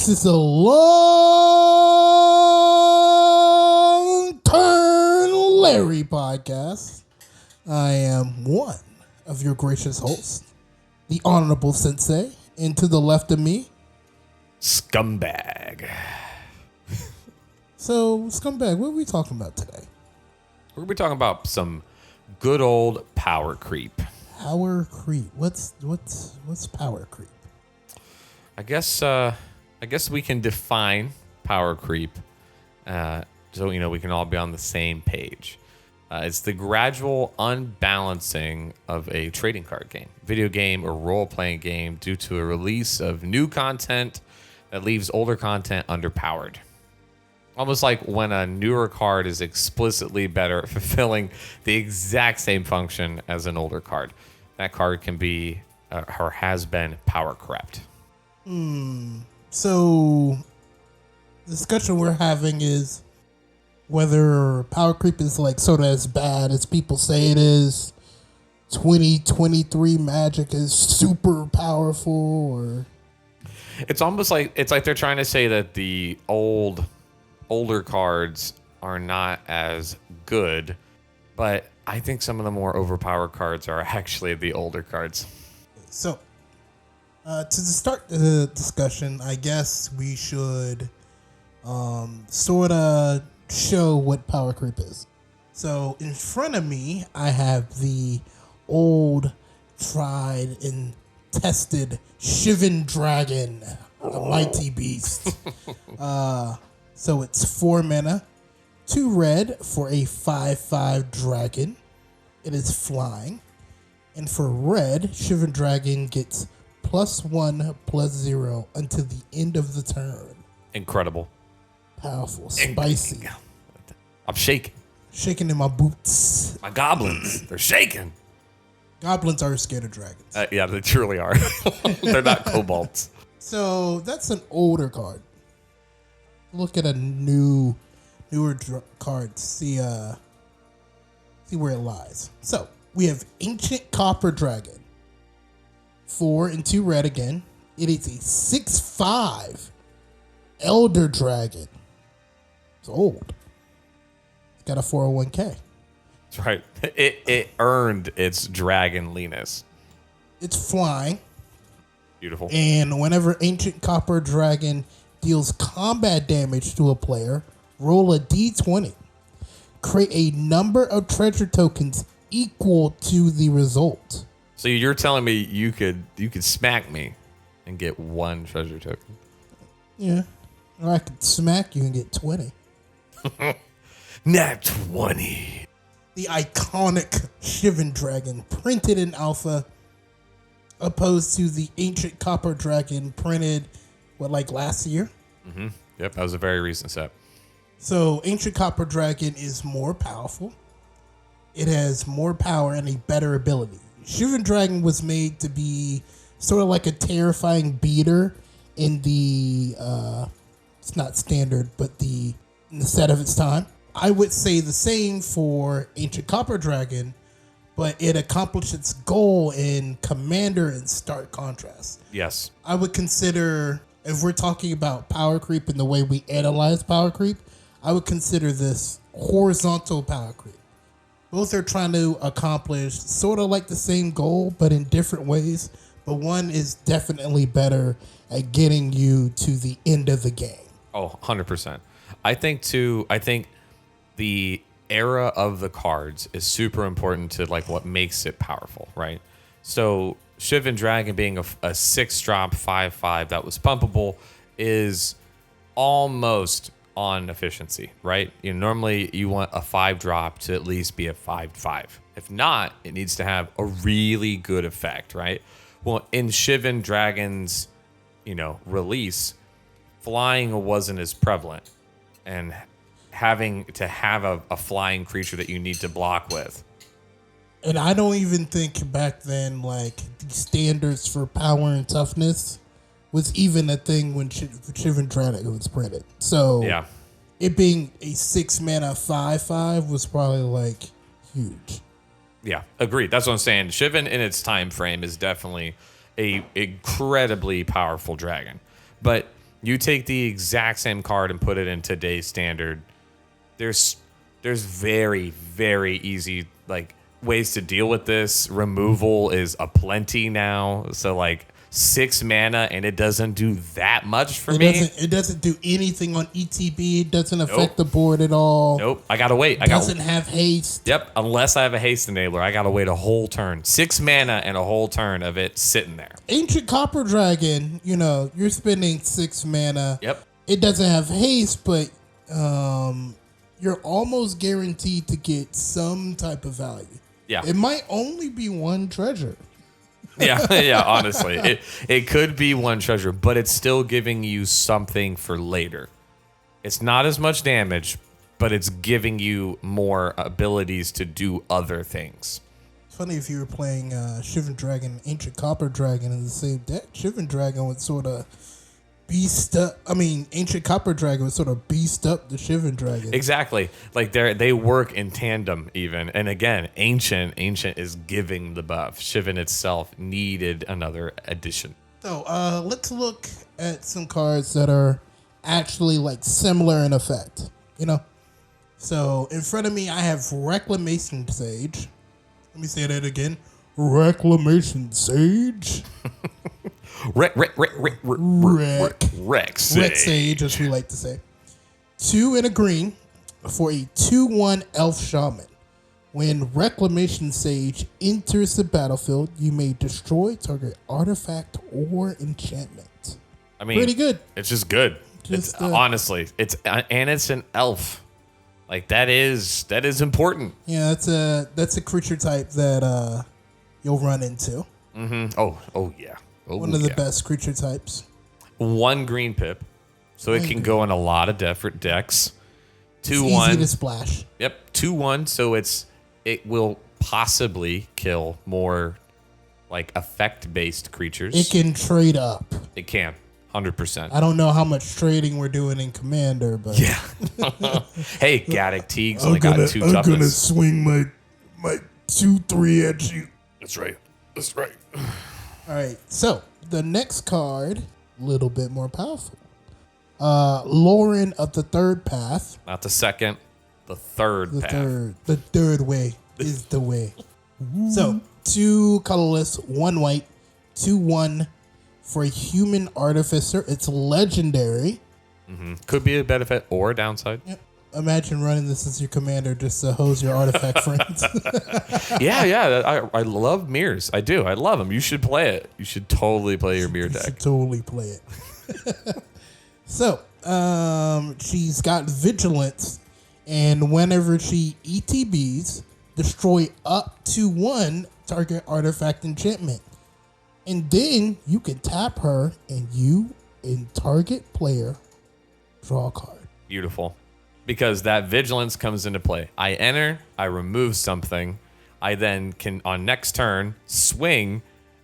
This is a Longturnlarry podcast. I am one of your gracious hosts, the Honorable Sensei, and to the left of me, Scumbag. So, Scumbag, what are we talking about today? We're going to be talking about some good old power creep. Power creep. What's power creep? I guess we can define power creep so we can all be on the same page. It's the gradual unbalancing of a trading card game, video game, or role-playing game due to a release of new content that leaves older content underpowered. Almost like when a newer card is explicitly better at fulfilling the exact same function as an older card. That card can be or has been power crept. So, the discussion we're having is whether power creep is like sort of as bad as people say it is. 2023 Magic is super powerful, or it's almost like they're trying to say that the older cards are not as good, but I think some of the more overpowered cards are actually the older cards. So, to start the discussion, I guess we should sort of show what power creep is. So, in front of me, I have the old, tried, and tested Shivan Dragon, a mighty beast. So, it's 4 mana, 2 red for a 5/5 dragon. It is flying. And for red, Shivan Dragon gets +1/+0 until the end of the turn. Incredible. Powerful. Spicy. I'm shaking. Shaking in my boots. My goblins, they're shaking. Goblins are scared of dragons. Yeah, they truly are. They're not kobolds. So that's an older card. Look at a newer card. See where it lies. So we have Ancient Copper Dragon. 4 and 2 red again. It is a 6/5 Elder Dragon. It's old. It's got a 401k. That's right. It earned its dragonliness. It's flying. Beautiful. And whenever Ancient Copper Dragon deals combat damage to a player, roll a d20. Create a number of treasure tokens equal to the result. So you're telling me you could smack me and get 1 treasure token? Yeah. Or I could smack you and get 20. Nat 20. The iconic Shivan Dragon printed in alpha, opposed to the Ancient Copper Dragon printed, last year? Mm-hmm. Yep, that was a very recent set. So Ancient Copper Dragon is more powerful. It has more power and a better ability. Shivan Dragon was made to be sort of like a terrifying beater in the, it's not standard, but in the set of its time. I would say the same for Ancient Copper Dragon, but it accomplished its goal in Commander in stark contrast. Yes. I would consider, if we're talking about power creep and the way we analyze power creep, I would consider this horizontal power creep. Both are trying to accomplish sort of like the same goal, but in different ways. But one is definitely better at getting you to the end of the game. Oh, 100%. I think the era of the cards is super important to what makes it powerful, right? So Shivan Dragon being a 6-drop 5/5 that was pumpable is almost on efficiency, right? Normally you want a 5-drop to at least be a 5/5. If not, it needs to have a really good effect, right? Well, in Shivan Dragon's, release, flying wasn't as prevalent, and having to have a flying creature that you need to block with. And I don't even think back then, the standards for power and toughness was even a thing when Shivan Dragon was printed. So yeah, it being a 6 mana 5/5 was probably huge. Yeah, agreed. That's what I'm saying. Shivan in its time frame is definitely a incredibly powerful dragon. But You take the exact same card and put it in today's standard. There's very, very easy like ways to deal with this. Removal is aplenty now. So like 6 mana and it doesn't do that much for me. It doesn't do anything on ETB. It doesn't affect the board at all. Nope. I gotta wait. It doesn't have haste. Yep. Unless I have a haste enabler, I gotta wait a whole turn. 6 mana and a whole turn of it sitting there. Ancient Copper Dragon, you're spending 6 mana. Yep. It doesn't have haste, but you're almost guaranteed to get some type of value. Yeah. It might only be 1 treasure. Yeah, honestly. It could be 1 treasure, but it's still giving you something for later. It's not as much damage, but it's giving you more abilities to do other things. It's funny if you were playing Shivan Dragon and Ancient Copper Dragon in the same deck. Shivan Dragon would sort of Ancient Copper Dragon would sort of beast up the Shivan Dragon. Exactly. Like they work in tandem even. And again, Ancient is giving the buff. Shivan itself needed another addition. So let's look at some cards that are actually like similar in effect. So in front of me I have Reclamation Sage. Let me say that again. Reclamation Sage. Rec Sage, as we like to say. 2 and a green for a 2/1 Elf Shaman. When Reclamation Sage enters the battlefield, you may destroy target artifact or enchantment. I mean, pretty good. It's just good. Honestly, it's an elf. Like that is important. Yeah, that's a creature type that you'll run into. Mm-hmm. Oh yeah. One of the best creature types. 1 green pip, so it can go in a lot of different decks. 2/1. Easy to splash. Yep, 2/1. So it will possibly kill more like effect-based creatures. It can trade up. It can, 100%. I don't know how much trading we're doing in Commander, but yeah. Hey, Gaddock Teague's only got 2 toughness. I'm gonna swing my 2/3 at you. That's right. All right, so the next card, a little bit more powerful. Lauren of the Third Path. Not the second, the third path. The third way is the way. So 2 colorless, 1 white, 2/1 for a human artificer. It's legendary. Mm-hmm. Could be a benefit or a downside. Yep. Imagine running this as your commander just to hose your artifact friends. Yeah. I love mirrors. I do. I love them. You should play it. You should totally play your mirror deck. You should totally play it. So, she's got Vigilance, and whenever she ETBs, destroy up to 1 target artifact enchantment. And then you can tap her, and you and target player draw a card. Beautiful. Because that vigilance comes into play. I enter, I remove something, I then can, on next turn, swing,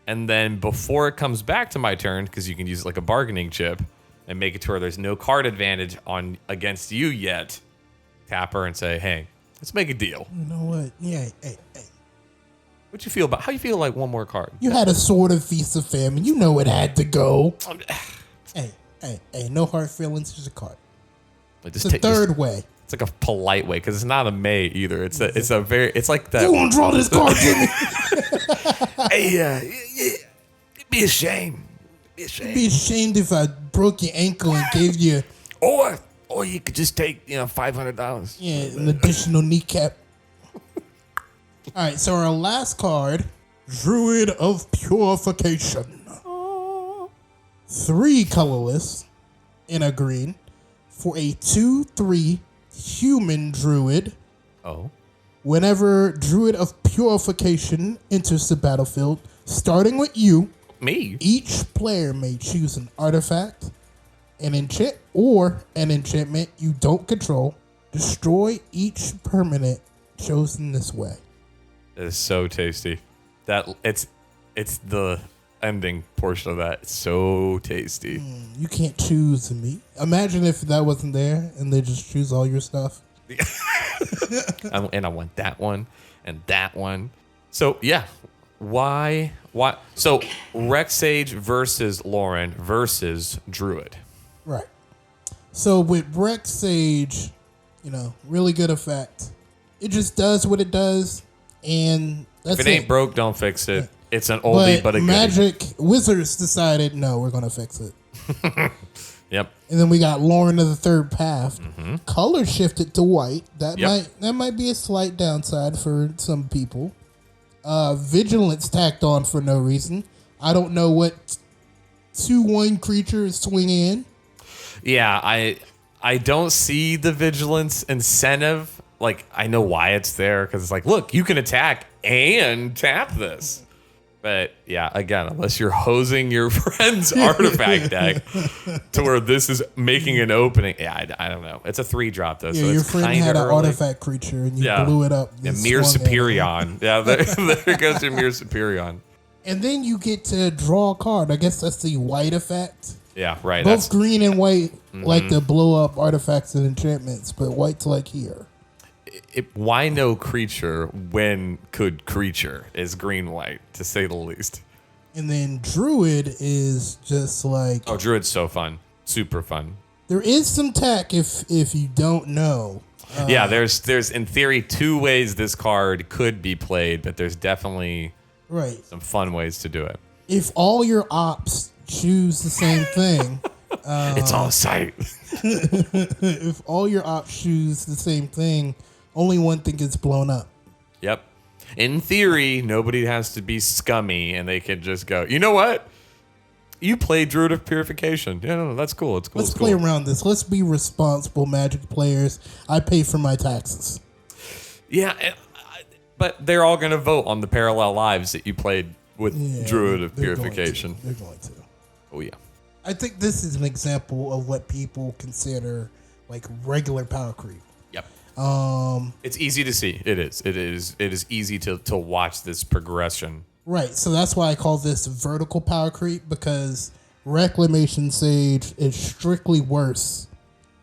and then before it comes back to my turn, because you can use it like a bargaining chip, and make it to where there's no card advantage on against you yet, tap her and say, hey, let's make a deal. You know what? Yeah, hey. What you feel about, how you feel like 1 more card? You had a Sword of Feast of Famine. You know it had to go. Hey, no hard feelings, just a card. It's the third way. It's like a polite way because it's not a may either. It's like that. You want to draw this card, Jimmy? Hey, it'd be a shame. It'd be ashamed if I broke your ankle and gave you, or you could just take $500. Yeah, an additional kneecap. All right, so our last card, Druid of Purification. 3 colorless in a green. For a 2/3 human druid. Oh. Whenever Druid of Purification enters the battlefield, starting with you, me, each player may choose an artifact, an enchantment you don't control. Destroy each permanent chosen this way. It is so tasty. That it's the ending portion of that. It's so tasty. You can't choose me. Imagine if that wasn't there and they just choose all your stuff. And I want that one and that one. So yeah, why? So Rex Sage versus Lauren versus Druid. Right. So with Breck Sage, really good effect. It just does what it does, and that's If it ain't broke, don't fix it. It's an oldie but a goodie. Magic Wizards decided, no, we're going to fix it. Yep. And then we got Lauren of the Third Path. Color shifted to white. That might be a slight downside for some people. Vigilance tacked on for no reason. I don't know what 2/1 creature is swinging in. Yeah, I don't see the vigilance incentive. Like, I know why it's there, because it's like, look, you can attack and tap this. But yeah, again, unless you're hosing your friend's artifact deck to where this is making an opening. Yeah, I don't know. It's a 3-drop though. Yeah, so your it's friend had an artifact creature and you blew it up. Yeah, Mir Superion. Yeah, there goes your Mir Superion. And then you get to draw a card. I guess that's the white effect. Yeah, right. Both green and white like to blow up artifacts and enchantments, but white's like here. Why no creature when could creature is green-white, to say the least. And then Druid is just like... Oh, Druid's so fun. Super fun. There is some tech if you don't know. Yeah, there's in theory 2 ways this card could be played, but there's definitely some fun ways to do it. If all your ops choose the same thing... it's on site. If all your ops choose the same thing... Only one thing gets blown up. Yep. In theory, nobody has to be scummy, and they can just go, you know what? You play Druid of Purification. Yeah, no, that's cool. It's cool. Let's play around this. Let's be responsible Magic players. I pay for my taxes. Yeah, but they're all going to vote on the parallel lives that you played with Druid of Purification. They're going to. Oh, yeah. I think this is an example of what people consider like regular power creep. Yep. It's easy to see. It is easy to watch this progression. Right. So that's why I call this vertical power creep, because Reclamation Sage is strictly worse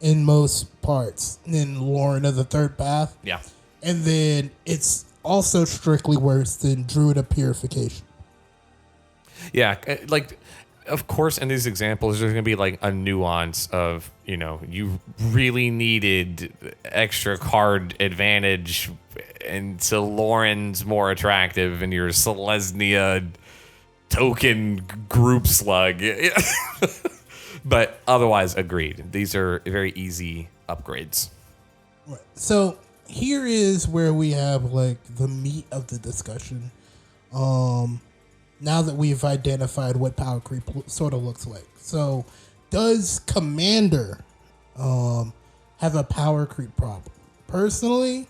in most parts than Lauren of the Third Path. Yeah. And then it's also strictly worse than Druid of Purification. Yeah, like, of course, in these examples, there's going to be like a nuance of, you really needed extra card advantage, and so Lauren's more attractive, and your Selesnya token group slug. But otherwise, agreed. These are very easy upgrades. Right. So here is where we have like the meat of the discussion. Now that we've identified what power creep sort of looks like. So, does Commander have a power creep problem? Personally,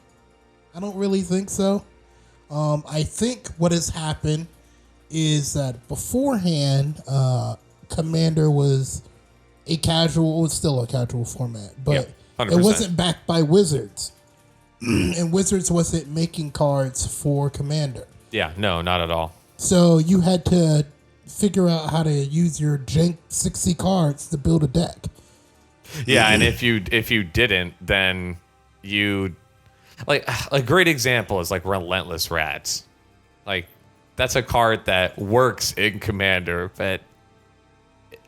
I don't really think so. I think what has happened is that beforehand, Commander was still a casual format, but it wasn't backed by Wizards. And Wizards wasn't making cards for Commander. Yeah, no, not at all. So you had to figure out how to use your jank 60 cards to build a deck. Yeah, and if you didn't, then you like a great example is like Relentless Rats. Like, that's a card that works in Commander, but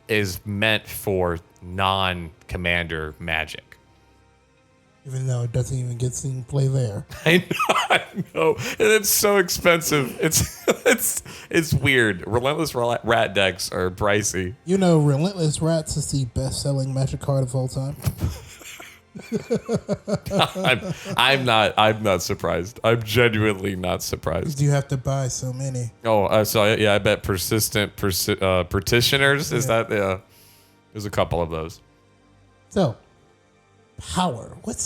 is meant for non-Commander Magic. Even though it doesn't even get seen play there. I know. And it's so expensive. It's weird. Relentless Rat decks are pricey. Relentless Rats is the best-selling Magic card of all time. I'm not surprised. I'm genuinely not surprised. You have to buy so many. Oh, I bet persistent petitioners. Is that there's a couple of those. So, power. What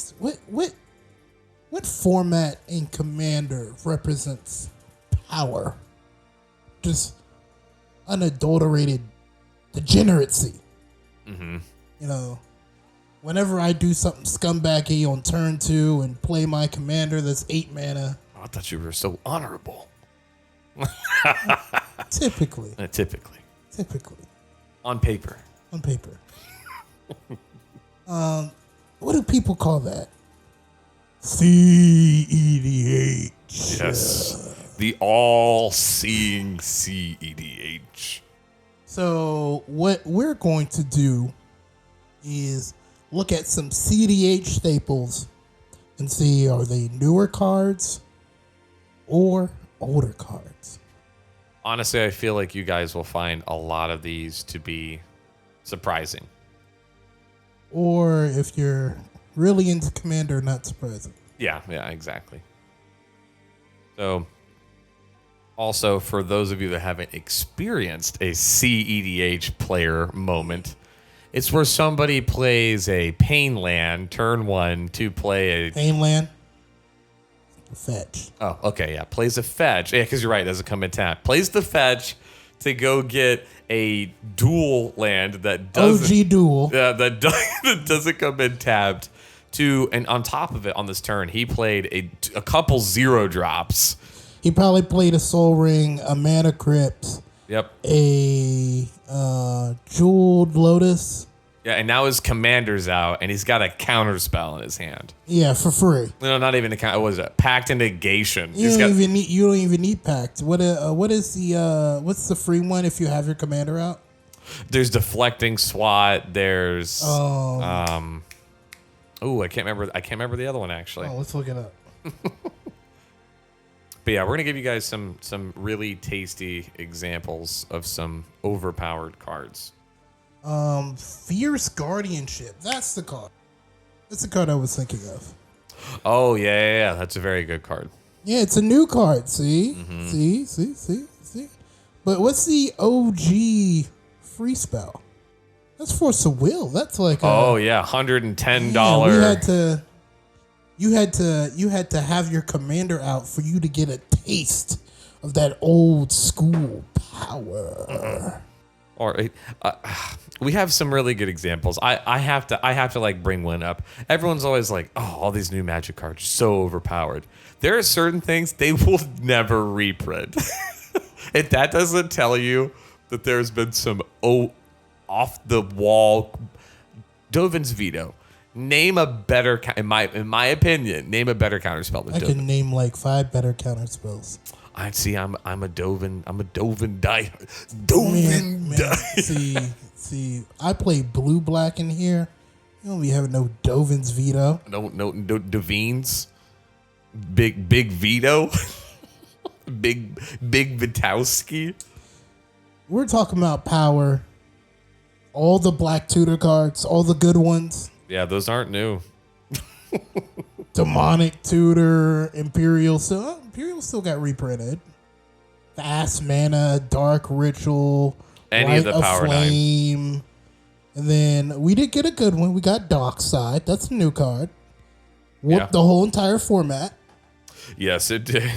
format in Commander represents power? Just unadulterated degeneracy. Mm-hmm. Whenever I do something scumbaggy on turn 2 and play my Commander that's 8 mana. Oh, I thought you were so honorable. Typically. On paper. What do people call that? CEDH. Yes. The all-seeing CEDH. So what we're going to do is look at some CDH staples and see, are they newer cards or older cards? Honestly, I feel like you guys will find a lot of these to be surprising. Or if you're really into Commander, not surprising. Yeah, exactly. So, also, for those of you that haven't experienced a CEDH player moment, it's where somebody plays a pain land turn 1 to play a... Pain land? Fetch. Oh, okay, yeah. Plays a fetch. Yeah, because you're right, it doesn't come in tap. Plays the fetch to go get a dual land that doesn't... OG dual. That doesn't come in tapped. And on top of it, on this turn, he played a couple 0-drops. He probably played a Soul Ring, a Mana Crypt. Yep. A Jeweled Lotus. Yeah, and now his commander's out, and he's got a counter spell in his hand. Yeah, for free. No, not even a counter. What is it? Pact and Negation. You don't even need Pact. What's the free one if you have your commander out? There's Deflecting Swat. There's I can't remember the other one actually. Oh, let's look it up. But yeah, we're gonna give you guys some really tasty examples of some overpowered cards. Fierce Guardianship. That's the card. That's the card I was thinking of. Oh yeah. That's a very good card. Yeah, it's a new card. See? See? But what's the OG free spell? That's Force of Will. That's like $110. You had to have your commander out for you to get a taste of that old school power. Or we have some really good examples. I have to like bring one up. Everyone's always like, oh, all these new Magic cards are so overpowered. There are certain things they will never reprint. If that doesn't tell you that there's been some off the wall Dovin's Veto. Name a better, in my opinion, name a better counterspell than Dovin. I can name like 5 better counterspells. I see. I'm a Dovin. I'm a Dovin die. See. I play blue black in here. You don't be having no Dovin's Veto. No Dovines. Big Veto. big Vitowski. We're talking about power. All the black tutor cards, all the good ones. Yeah, those aren't new. Demonic Tutor, Imperial still got reprinted. Fast Mana, Dark Ritual, Any of the Power Flame. 9. And then we did get a good one. We got Dockside. That's a new card. Warped the whole entire format. Yes, it did.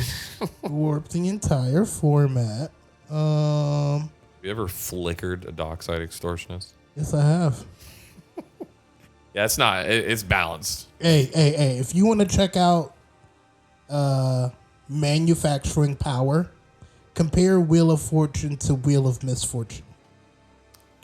Warped the entire format. You ever flickered a Dockside Extortionist? Yes, I have. Yeah, it's not. It's balanced. Hey. If you want to check out manufacturing power, compare Wheel of Fortune to Wheel of Misfortune.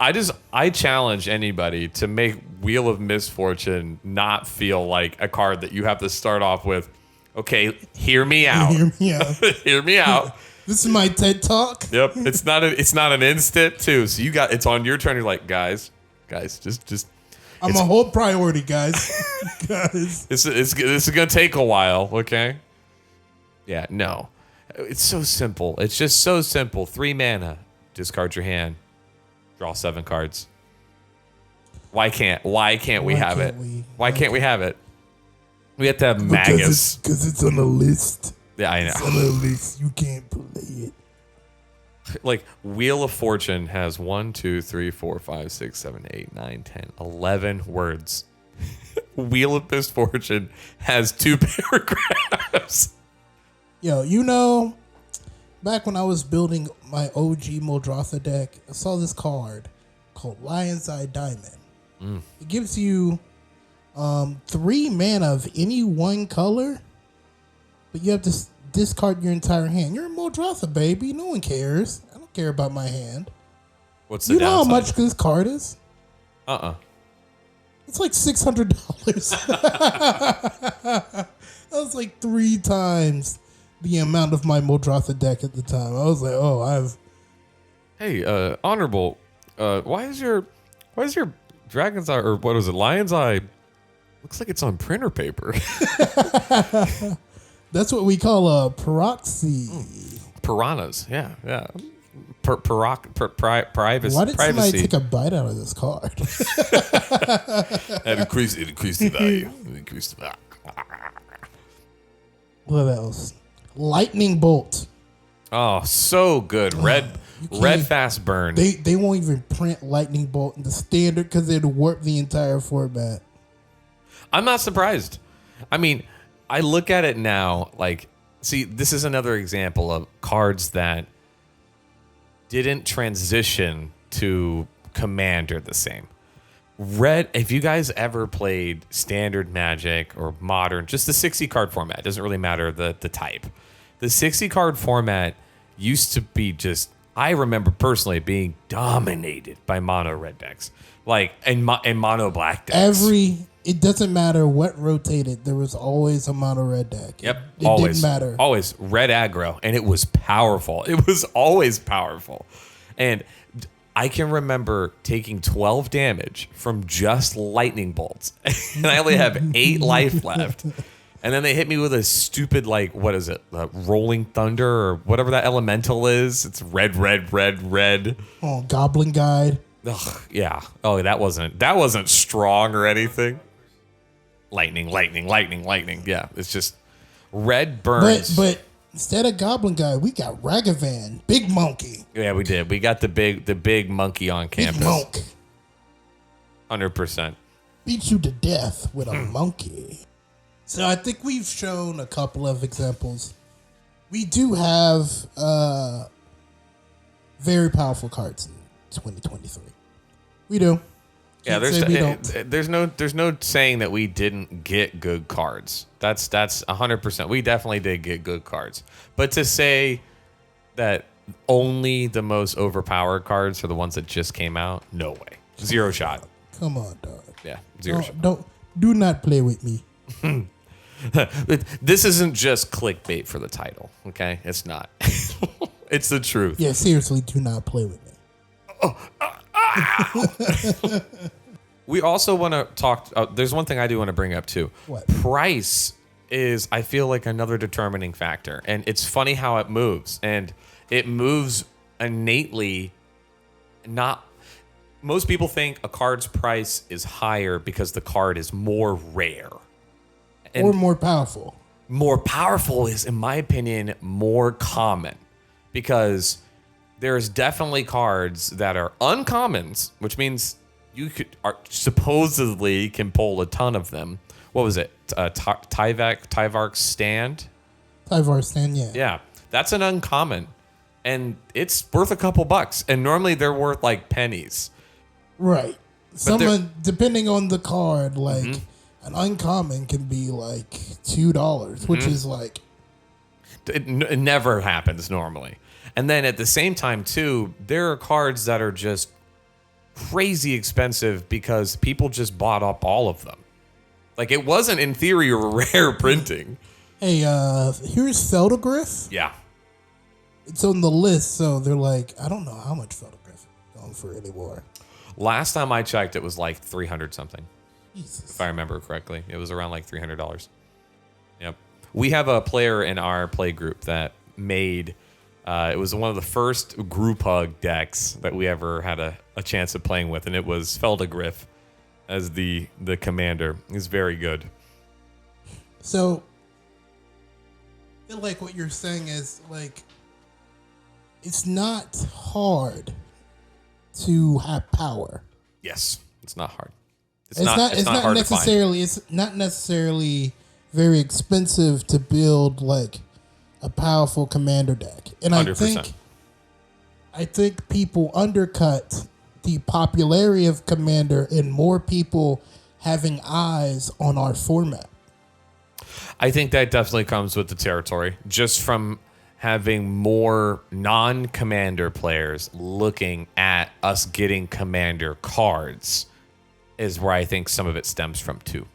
I challenge anybody to make Wheel of Misfortune not feel like a card that you have to start off with. Okay, hear me out. Hear me out. Hear me out. This is my TED Talk. Yep. It's not an instant too. So it's on your turn. You're like, guys, just. I'm a whole priority, guys. Guys. This is gonna take a while, okay? Yeah, no. It's so simple. It's just so simple. 3 mana. Discard your hand. Draw 7 cards. Why can't we have it? Why can't we have it? We have to have Magus. Because it's on a list. Yeah, I know. It's on a list. You can't play it. Like, Wheel of Fortune has 1, 2, 3, 4, 5, 6, 7, 8, 9, 10, 11 words. Wheel of Misfortune has 2 paragraphs. Yo, back when I was building my OG Muldrotha deck, I saw this card called Lion's Eye Diamond. It gives you 3 mana of any one color, but you have to discard your entire hand. You're a Muldrotha, baby. No one cares. I don't care about my hand. What's the You know downside? how much this card is? It's like $600. That was like 3 times the amount of my Muldrotha deck at the time. I was like, Hey, Honorable, why is your Dragon's Eye, or what was it? Lion's Eye. Looks like it's on printer paper. That's what we call a proxy. Piranhas. Yeah. Privacy. Why did somebody take a bite out of this card? It increased the value. What else? Lightning bolt. Oh, so good. Red fast burn. They won't even print lightning bolt in the standard because it'll warp the entire format. I'm not surprised. I mean, I look at it now like, see, this is another example of cards that didn't transition to Commander the same. Red, if you guys ever played Standard Magic or Modern, just the 60 card format, doesn't really matter the type. The 60 card format used to be just, I remember personally being dominated by mono red decks, like and mono black decks. It doesn't matter what rotated, there was always a mono red deck. Yep, it always didn't matter. Always red aggro, and it was powerful. It was always powerful, and I can remember taking 12 damage from just lightning bolts, and I only have 8 life left. And then they hit me with a stupid, like, what is it? Rolling Thunder or whatever that elemental is. It's red. Oh, Goblin Guide. Ugh, yeah. Oh, that wasn't strong or anything. Lightning. Yeah, it's just red burns. But instead of Goblin Guide, we got Ragavan, Big Monkey. Yeah, we did. We got the big monkey on campus. Big Monk. 100%. Beat you to death with a monkey. So I think we've shown a couple of examples. We do have very powerful cards in 2023. We do. Yeah, there's no saying that we didn't get good cards. That's 100%. We definitely did get good cards. But to say that only the most overpowered cards are the ones that just came out, no way. Zero shot. Come on, dog. Yeah, zero shot. Do not play with me. This isn't just clickbait for the title, okay? It's not. It's the truth. Yeah, seriously, do not play with me. We also want to talk. There's one thing I do want to bring up too. What? Price is, I feel like, another determining factor, and it's funny how it moves, and it moves innately. Most people think a card's price is higher because the card is more rare. Or more powerful. More powerful is, in my opinion, more common, because there's definitely cards that are uncommons, which means you supposedly can pull a ton of them. What was it? Tyvark's Stand? Tyvark's Stand, yeah. Yeah, that's an uncommon, and it's worth a couple bucks, and normally they're worth like pennies. Right. Depending on the card, like an uncommon can be like $2, which is like... It never happens normally. And then at the same time, too, there are cards that are just crazy expensive because people just bought up all of them. Like, it wasn't, in theory, a rare printing. Hey, here's Feldogriff. Yeah. It's on the list, so they're like, I don't know how much Feldogriff is going for anymore. Last time I checked, it was like 300 something. Jesus. If I remember correctly. It was around like $300. Yep. We have a player in our play group that made... it was one of the first group hug decks that we ever had a chance of playing with, and it was Feldogriff as the commander. He's very good. So, I feel like what you're saying is, like, it's not hard to have power. Yes, it's not hard. It's not hard necessarily. It's not necessarily very expensive to build like a powerful commander deck, and 100%. I think people undercut the popularity of commander and more people having eyes on our format. I think that definitely comes with the territory, just from having more non-commander players looking at us getting commander cards is where I think some of it stems from too,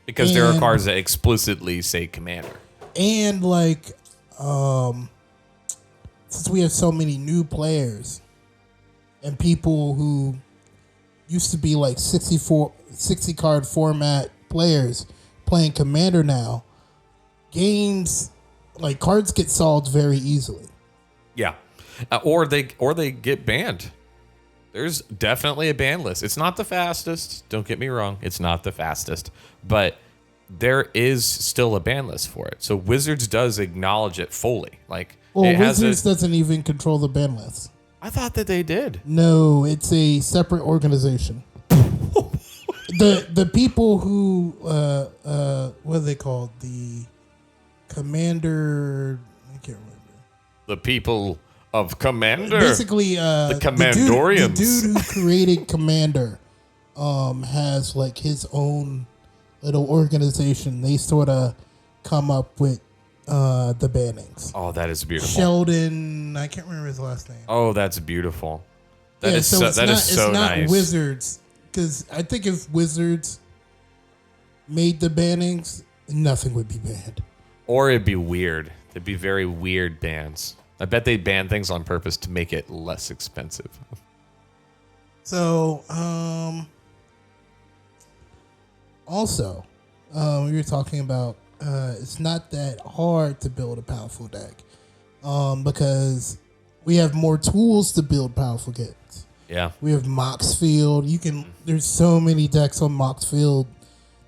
because there are cards that explicitly say commander. And like, since we have so many new players and people who used to be like 60 card format players playing Commander now, games like cards get solved very easily. Yeah, or they get banned. There's definitely a ban list. It's not the fastest. Don't get me wrong. It's not the fastest, but there is still a ban list for it. So Wizards does acknowledge it fully. Like, well, Wizards doesn't even control the ban list. I thought that they did. No, it's a separate organization. The people who what are they called? The Commander. I can't remember. The people of Commander. Basically, the Commandorians. The dude who created Commander has like his own little organization. They sort of come up with the bannings. Oh, that is beautiful. Sheldon, I can't remember his last name. Oh, that's beautiful. That is it's so not nice. Wizards, because I think if Wizards made the bannings, nothing would be banned. Or it'd be weird. It'd be very weird bans. I bet they'd ban things on purpose to make it less expensive. So, also, we were talking about it's not that hard to build a powerful deck because we have more tools to build powerful decks. Yeah. We have Moxfield. There's so many decks on Moxfield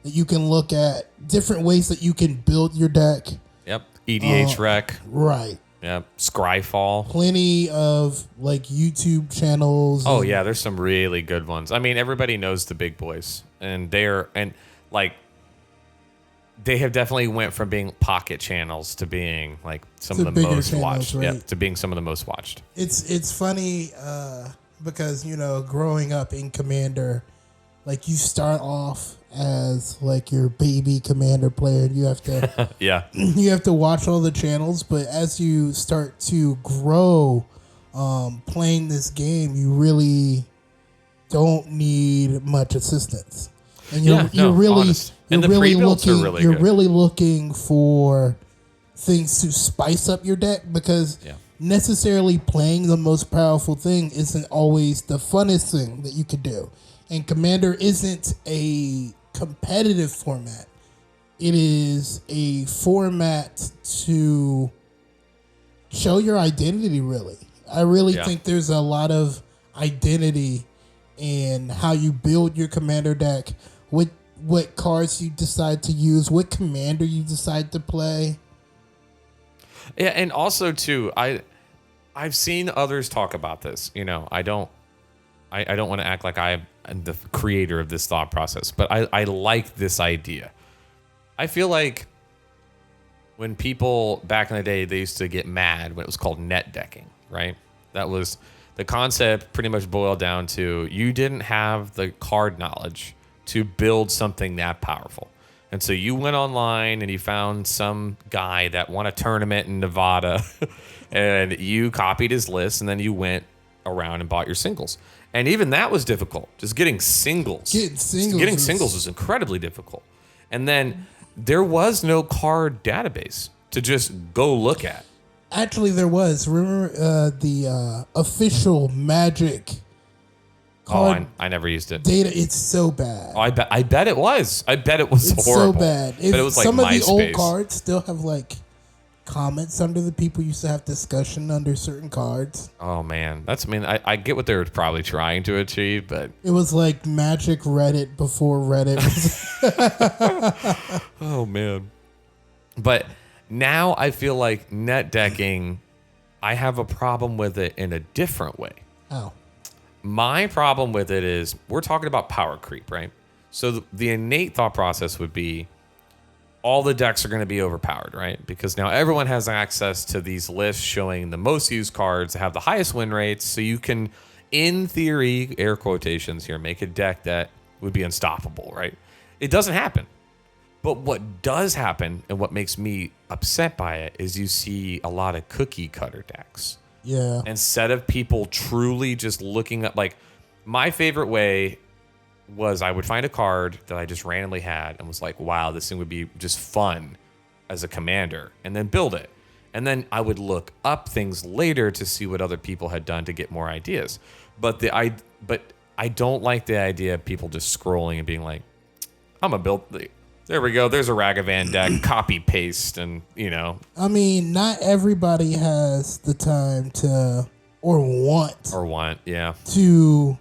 that you can look at, different ways that you can build your deck. Yep. EDH Rec. Right. Yep. Scryfall. Plenty of like YouTube channels. Oh yeah, there's some really good ones. I mean, everybody knows the big boys, and they have definitely went from being pocket channels to being like some of the most watched. Right? Yeah, to being some of the most watched. It's funny because growing up in Commander, like you start off as like your baby Commander player, and you have to you have to watch all the channels. But as you start to grow, playing this game, you really don't need much assistance, and you're really looking for things to spice up your deck, because necessarily playing the most powerful thing isn't always the funnest thing that you could do. And Commander isn't a competitive format. It is a format to show your identity, really. I really think there's a lot of identity in how you build your Commander deck, what cards you decide to use, what commander you decide to play. Yeah, and also too, I've seen others talk about this. I don't want to act like I'm the creator of this thought process, but I like this idea. I feel like when people back in the day, they used to get mad when it was called net decking, right? That was the concept. Pretty much boiled down to you didn't have the card knowledge to build something that powerful. And so you went online and you found some guy that won a tournament in Nevada and you copied his list, and then you went around and bought your singles. And even that was difficult. Just getting singles. Getting singles was incredibly difficult. And then there was no card database to just go look at. Actually, there was. Remember the official Magic card I never used it. Data, it's so bad. Oh, I bet it was. I bet it was horrible. So bad. But it was like some of MySpace. The old cards still have like comments under the people used to have discussion under certain cards. Oh man, I get what they were probably trying to achieve, but it was like Magic Reddit before Reddit. Oh man. But now I feel like net decking, I have a problem with it in a different way. How? My problem with it is we're talking about power creep, right? So the innate thought process would be all the decks are going to be overpowered, right? Because now everyone has access to these lists showing the most used cards that have the highest win rates. So you can, in theory, air quotations here, make a deck that would be unstoppable, right? It doesn't happen. But what does happen, and what makes me upset by it, is you see a lot of cookie cutter decks. Yeah. Instead of people truly just looking at, like, my favorite way was I would find a card that I just randomly had and was like, wow, this thing would be just fun as a commander, and then build it. And then I would look up things later to see what other people had done to get more ideas. But I don't like the idea of people just scrolling and being like, I'm going to build there we go. There's a Ragavan deck, copy paste. And, I mean, not everybody has the time to or want yeah. to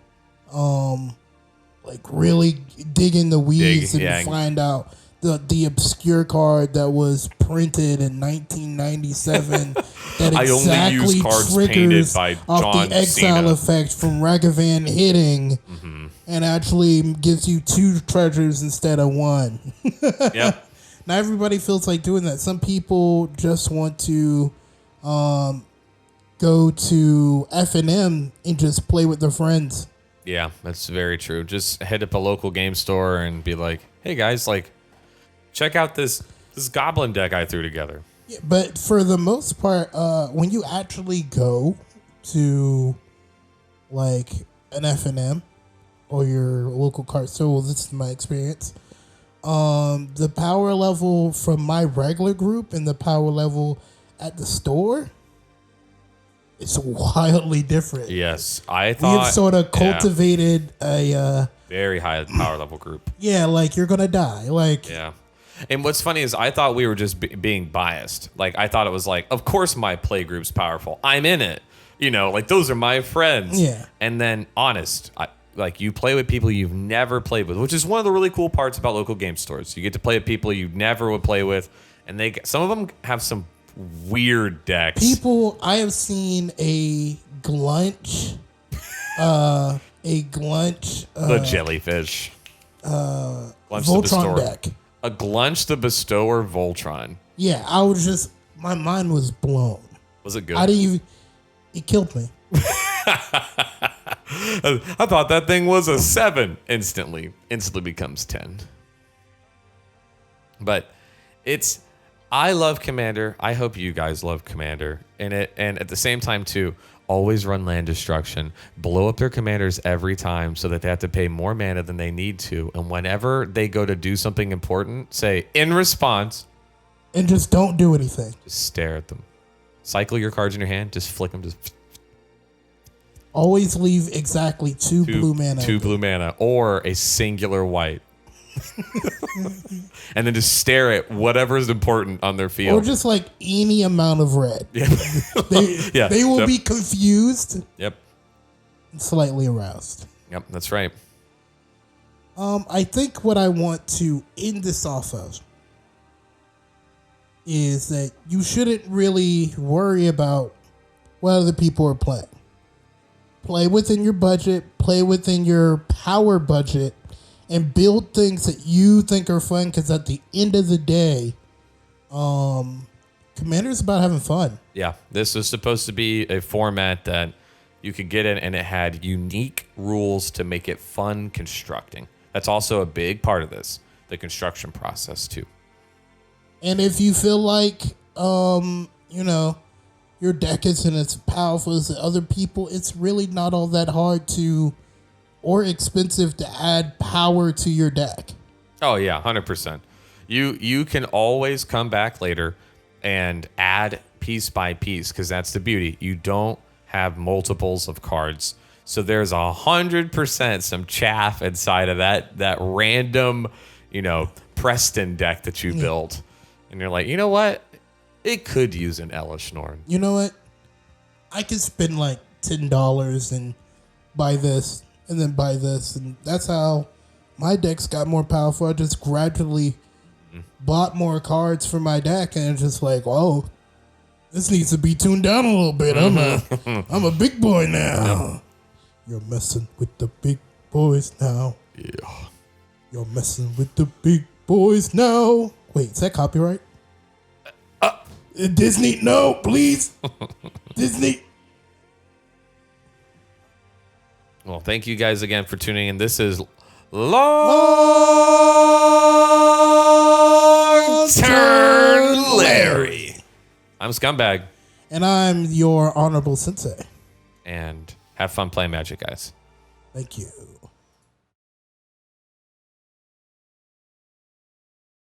like really dig in the weeds and find out the obscure card that was printed in 1997 that exactly triggers off the exile effect from Ragavan hitting and actually gives you 2 treasures instead of 1. Yep. Not everybody feels like doing that. Some people just want to go to F&M and just play with their friends. Yeah, that's very true. Just head up a local game store and be like, hey guys, like, check out this goblin deck I threw together. Yeah, but for the most part, when you actually go to like an F&M or your local card store, this is my experience. The power level from my regular group and the power level at the store, it's wildly different. Yes, I thought we have sort of cultivated a very high power level group. Yeah, like you're gonna die. Like yeah. And what's funny is I thought we were just being biased. Like, I thought it was like, of course my play group's powerful. I'm in it. Like, those are my friends. Yeah. And then, like, you play with people you've never played with, which is one of the really cool parts about local game stores. You get to play with people you never would play with, and some of them have some weird decks. I have seen a glunch, the jellyfish. Voltron deck. A Glunch the Bestower Voltron. Yeah, my mind was blown. Was it good? It killed me. I thought that thing was a 7 instantly becomes 10. But I love Commander. I hope you guys love Commander. And at the same time too, always run land destruction. Blow up their commanders every time so that they have to pay more mana than they need to. And whenever they go to do something important, say, in response. And just don't do anything. Just stare at them. Cycle your cards in your hand. Just flick them. Always leave exactly 2 blue mana. 2 blue mana. Or a singular white. And then just stare at whatever is important on their field. Or just like any amount of red. Yeah. They will be confused. Yep. And slightly aroused. Yep, that's right. I think what I want to end this off of is that you shouldn't really worry about what other people are playing. Play within your budget, play within your power budget, and build things that you think are fun, because at the end of the day, Commander is about having fun. Yeah, this was supposed to be a format that you could get in, and it had unique rules to make it fun constructing. That's also a big part of this, the construction process too. And if you feel like, your deck isn't as powerful as the other people, it's really not all that hard or expensive to add power to your deck. Oh yeah, 100%. You can always come back later and add piece by piece, because that's the beauty. You don't have multiples of cards, so there's 100% some chaff inside of that random, Preston deck that you built, and you're like, you know what? It could use an Elish Norn. You know what? I could spend like $10 and buy this. And then buy this, and that's how my decks got more powerful. I just gradually bought more cards for my deck, and it's just like, whoa, this needs to be tuned down a little bit. I'm a big boy now. You're messing with the big boys now. Yeah. You're messing with the big boys now. Wait, is that copyright? Disney, no, please. Disney. Well, thank you guys again for tuning in. This is Longturnlarry. I'm Scumbag. And I'm your honorable sensei. And have fun playing Magic, guys. Thank you.